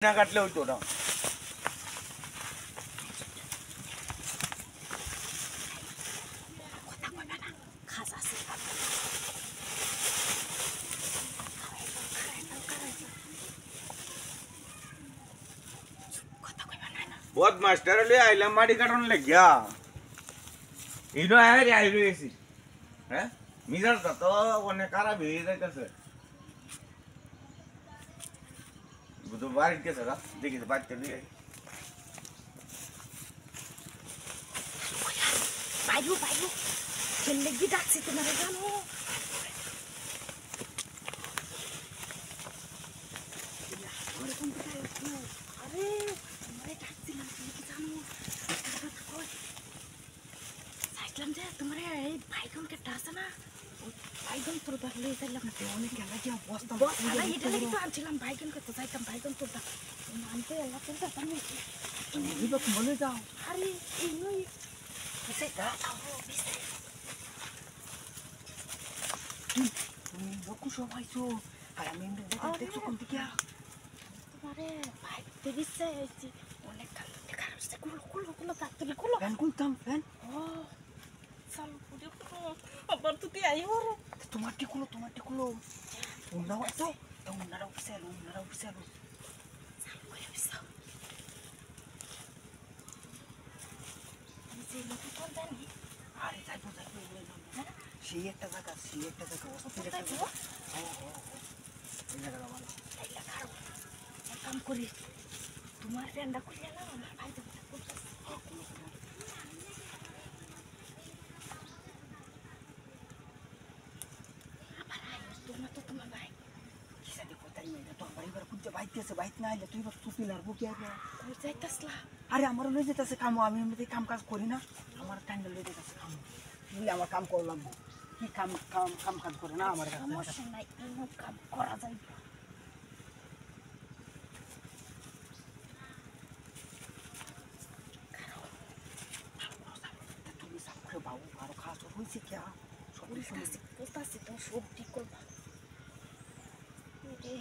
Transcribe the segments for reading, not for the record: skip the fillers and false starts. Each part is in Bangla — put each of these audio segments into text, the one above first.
না কাটলে হইতো না। बहुत मास्टर ले आइला माड़ी काटन ले गया इनो आय रे आइलो एसी हैं मिजर तो ओने कारा भेज जायताছে बुधो बारी के सगा देखि बात कर ली बायू बायू चले की डाकसी तुम्हारे जानो अरे तुम्हारे डाकसी लेके जानो साइकिल में तुम्हारे भाईगन के डासा ना भाईगन তোর দাঁড়লে যাইলাম না অনেক গেলা কি অবস্থা বস আরে এটা লাগি তো আনছিলাম ভাইগন কে তো যাইতাম ভাইগন তোর দা মানতে আল্লাহ তোর দা আমি এই বাক বলে যাও আরে এই নই এসে দা আও বিসে তুমি বকু সবাইছো আর আমি দেখছো কোন দিকে তোমারে ভাই দেবিছে আইছি অনেক কাল দেখা আসছে কুলো তাড়াতাড়ি কুলো ফ্যান খুলতাম ফ্যান ও সাল পুরো আবার তুই আইও রে তোমার টিকুলো উন্নাও তো উন্নারাও পিছালো সাল কই পিছাও আমি যে লোক কোন জানি আরে যাইবো হ্যাঁ সেই একটা জায়গা অস্থির একটা জায়গা এই জায়গাটা ভালো এই লাগাও কাম করি তোমার ফ্যানটা খুলে নাও আমার ভাই তো বাইক না আইলে তুই চুপি লাগবো কি আগে কই যাইতাছলা আরে আমার লই যেতেছে কাম আমি এমনি কাম কাজ করি না আমার টাইম লই যেতেছে কাম বলে আমার কাম করলাম কি কাম কাজ করে না আমার সমস্যা নাই ইনো কাম করা যায় তুমি সাক্ষে বাবু আর খাস হইছে কি সবই কোথাছে তো সব ঠিক করবা এ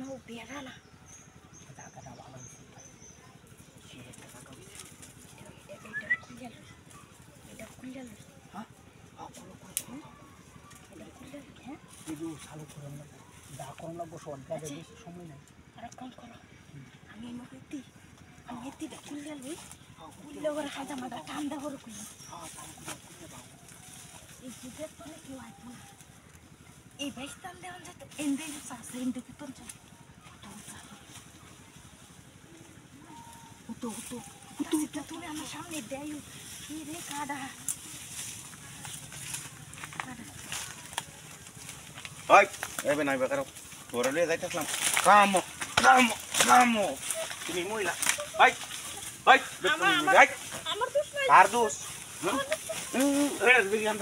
no বিয়ারানা জায়গাটা ভালো এটা খুলে হ্যাঁ হ্যাঁ ভিডিও চালু করুন না দা করুন না বসো অল্প সময় নাই আর কম করো আমি এমনি খুলে লই খুলে ওর খাজা মাথা ঠান্ডা করে খুলে এই জিদের তো কি হয় না এই বাইস্তান দেওয়ান যায় তো এন্ডে সাসে এন্ডে তো তো তুমি আমার সামনে দেয় কি রে কাডা ওই এবে নাই বেকার তোরা লয়ে যাইতাছলাম কাম তুমি মইলা ওই আমার দোষ নাই আর দোষ এড়ে বিরিয়ান